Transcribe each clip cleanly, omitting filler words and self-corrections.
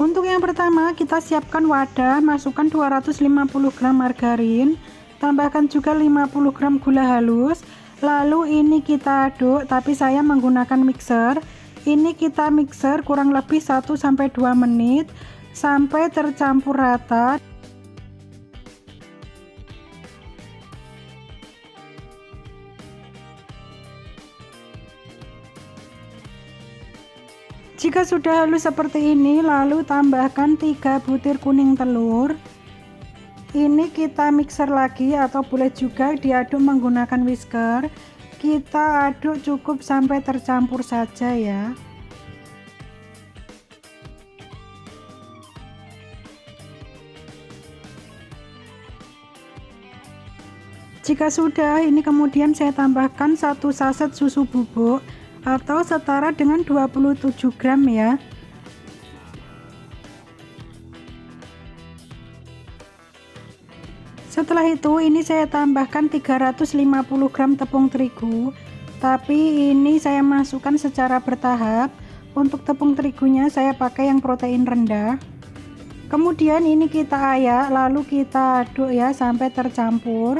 Untuk yang pertama, kita siapkan wadah, masukkan 250 gram margarin, tambahkan juga 50 gram gula halus. Lalu ini kita aduk, tapi saya menggunakan mixer. Ini kita mixer kurang lebih 1-2 menit sampai tercampur rata. Jika sudah halus seperti ini, lalu tambahkan 3 butir kuning telur. Ini kita mixer lagi atau boleh juga diaduk menggunakan whisker. Kita aduk cukup sampai tercampur saja ya. Jika sudah, ini kemudian saya tambahkan 1 saset susu bubuk atau setara dengan 27 gram ya. Setelah itu ini saya tambahkan 350 gram tepung terigu, tapi ini saya masukkan secara bertahap. Untuk tepung terigunya saya pakai yang protein rendah. Kemudian ini kita ayak, lalu kita aduk ya sampai tercampur.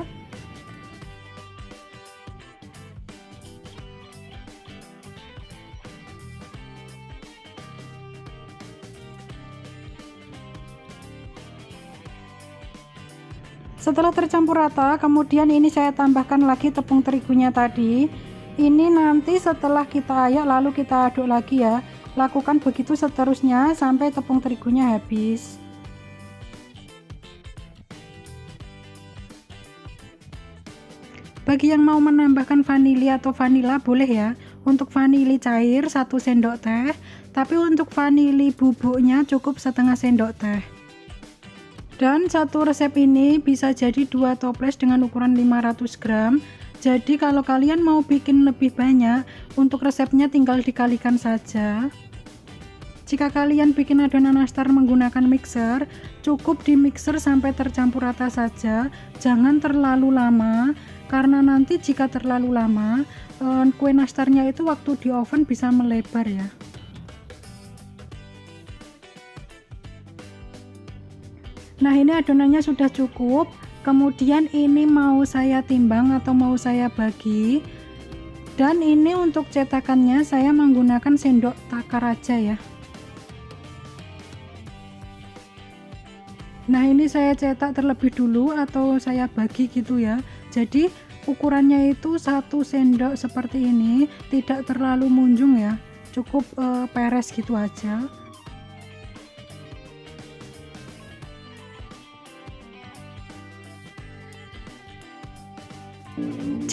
Setelah tercampur rata, kemudian ini saya tambahkan lagi tepung terigunya tadi. Ini nanti setelah kita ayak lalu kita aduk lagi ya. Lakukan begitu seterusnya sampai tepung terigunya habis. Bagi yang mau menambahkan vanili atau vanila boleh ya. Untuk vanili cair 1 sendok teh, tapi untuk vanili bubuknya cukup setengah sendok teh. Dan satu resep ini bisa jadi 2 toples dengan ukuran 500 gram. Jadi kalau kalian mau bikin lebih banyak, untuk resepnya tinggal dikalikan saja. Jika kalian bikin adonan nastar menggunakan mixer, cukup di mixer sampai tercampur rata saja, jangan terlalu lama, karena nanti jika terlalu lama, kue nastarnya itu waktu di oven bisa melebar ya. Nah, ini adonannya sudah cukup. Kemudian ini mau saya timbang atau mau saya bagi. Dan ini untuk cetakannya saya menggunakan sendok takar aja ya. Nah, ini saya cetak terlebih dulu atau saya bagi gitu ya. Jadi ukurannya itu 1 sendok seperti ini, tidak terlalu munjung ya. Cukup peres gitu aja.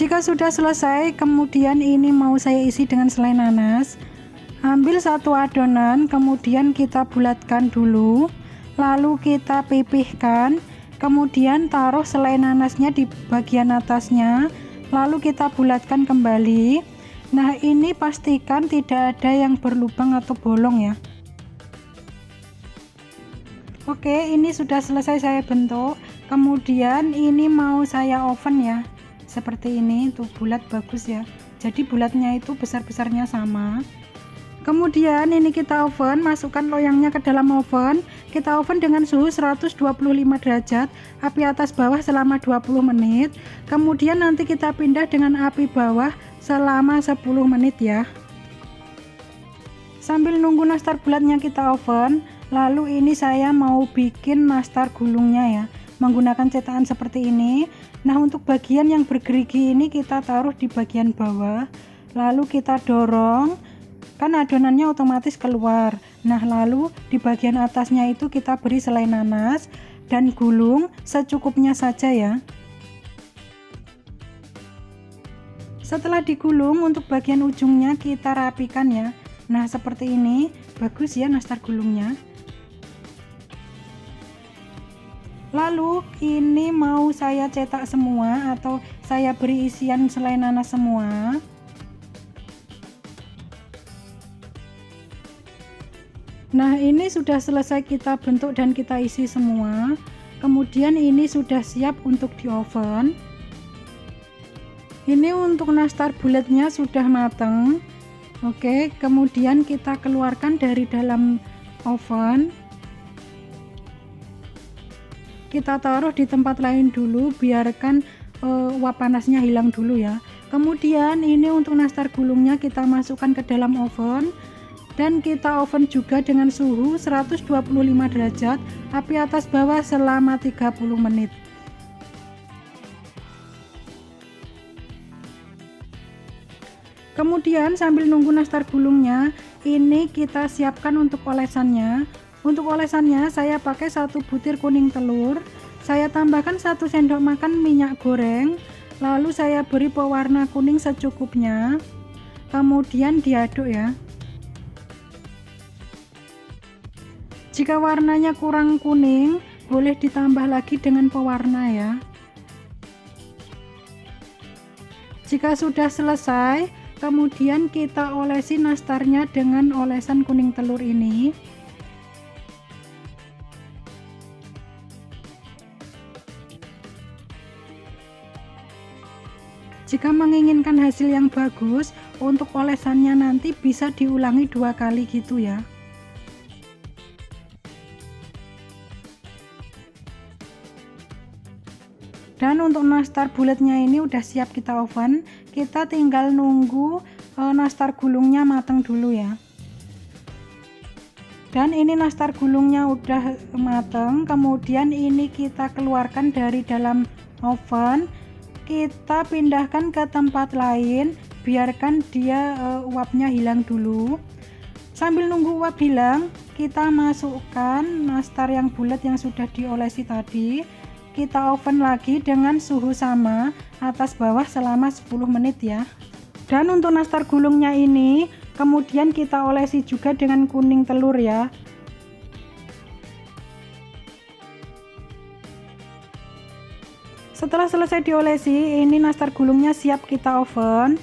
Jika sudah selesai, kemudian ini mau saya isi dengan selai nanas. Ambil 1 adonan, kemudian kita bulatkan dulu, lalu kita pipihkan, kemudian taruh selai nanasnya di bagian atasnya, lalu kita bulatkan kembali. Nah, ini pastikan tidak ada yang berlubang atau bolong ya. Oke, ini sudah selesai saya bentuk. Kemudian ini mau saya oven ya. Seperti ini tuh, bulat bagus ya. Jadi bulatnya itu besar-besarnya sama. Kemudian ini kita oven, masukkan loyangnya ke dalam oven. Kita oven dengan suhu 125 derajat, api atas bawah selama 20 menit. Kemudian nanti kita pindah dengan api bawah selama 10 menit ya. Sambil nunggu nastar bulatnya kita oven, lalu ini saya mau bikin nastar gulungnya ya, menggunakan cetakan seperti ini. Nah, untuk bagian yang bergerigi ini kita taruh di bagian bawah, lalu kita dorong, kan adonannya otomatis keluar. Nah, lalu di bagian atasnya itu kita beri selai nanas dan gulung secukupnya saja ya. Setelah digulung, untuk bagian ujungnya kita rapikan ya. Nah, seperti ini, bagus ya nastar gulungnya. Lalu ini mau saya cetak semua atau saya beri isian selai nanas semua. Nah, ini sudah selesai kita bentuk dan kita isi semua. Kemudian ini sudah siap untuk di oven. Ini untuk nastar bulatnya sudah matang. Oke, kemudian kita keluarkan dari dalam oven. kita taruh di tempat lain dulu, biarkan uap panasnya hilang dulu ya. Kemudian ini untuk nastar gulungnya kita masukkan ke dalam oven, dan kita oven juga dengan suhu 125 derajat, api atas bawah selama 30 menit. Kemudian sambil nunggu nastar gulungnya, ini kita siapkan untuk olesannya. Untuk olesannya saya pakai 1 butir kuning telur, saya tambahkan 1 sendok makan minyak goreng, lalu saya beri pewarna kuning secukupnya, kemudian diaduk ya. Jika warnanya kurang kuning, boleh ditambah lagi dengan pewarna ya. Jika sudah selesai, kemudian kita olesi nastarnya dengan olesan kuning telur ini. Jika menginginkan hasil yang bagus, untuk olesannya nanti bisa diulangi 2 kali gitu ya. Dan untuk nastar bulatnya ini udah siap kita oven, kita tinggal nunggu nastar gulungnya matang dulu ya. Dan ini nastar gulungnya udah matang, kemudian ini kita keluarkan dari dalam oven, kita pindahkan ke tempat lain, biarkan dia uapnya hilang dulu. Sambil nunggu uap hilang, kita masukkan nastar yang bulat yang sudah diolesi tadi, kita oven lagi dengan suhu sama, atas bawah selama 10 menit ya. Dan untuk nastar gulungnya ini kemudian kita olesi juga dengan kuning telur ya. Setelah selesai diolesi, ini nastar gulungnya siap kita oven.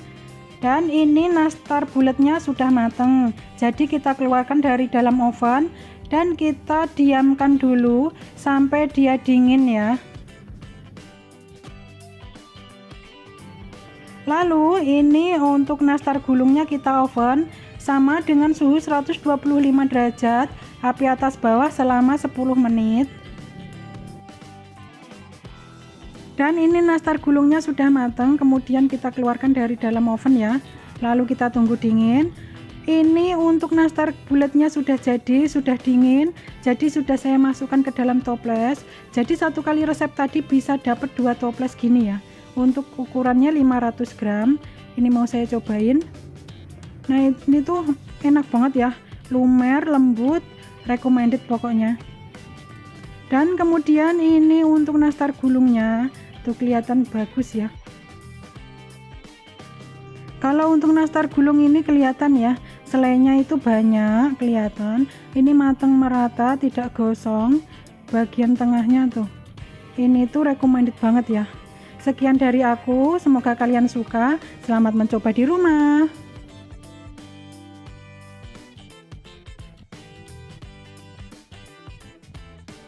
Dan ini nastar bulatnya sudah matang, jadi kita keluarkan dari dalam oven dan kita diamkan dulu sampai dia dingin ya. Lalu ini untuk nastar gulungnya kita oven sama dengan suhu 125 derajat, api atas bawah selama 10 menit. Dan ini nastar gulungnya sudah matang, kemudian kita keluarkan dari dalam oven ya. Lalu kita tunggu dingin. Ini untuk nastar bulatnya sudah jadi, sudah dingin, jadi sudah saya masukkan ke dalam toples. Jadi 1 kali resep tadi bisa dapat 2 toples gini ya. Untuk ukurannya 500 gram. Ini mau saya cobain. Nah ini tuh enak banget ya, lumer, lembut, recommended pokoknya. Dan kemudian ini untuk nastar gulungnya tuh kelihatan bagus ya. Kalau untuk nastar gulung ini kelihatan ya, selainya itu banyak kelihatan. Ini matang merata, tidak gosong. Bagian tengahnya tuh, ini tuh recommended banget ya. Sekian dari aku, semoga kalian suka. Selamat mencoba di rumah.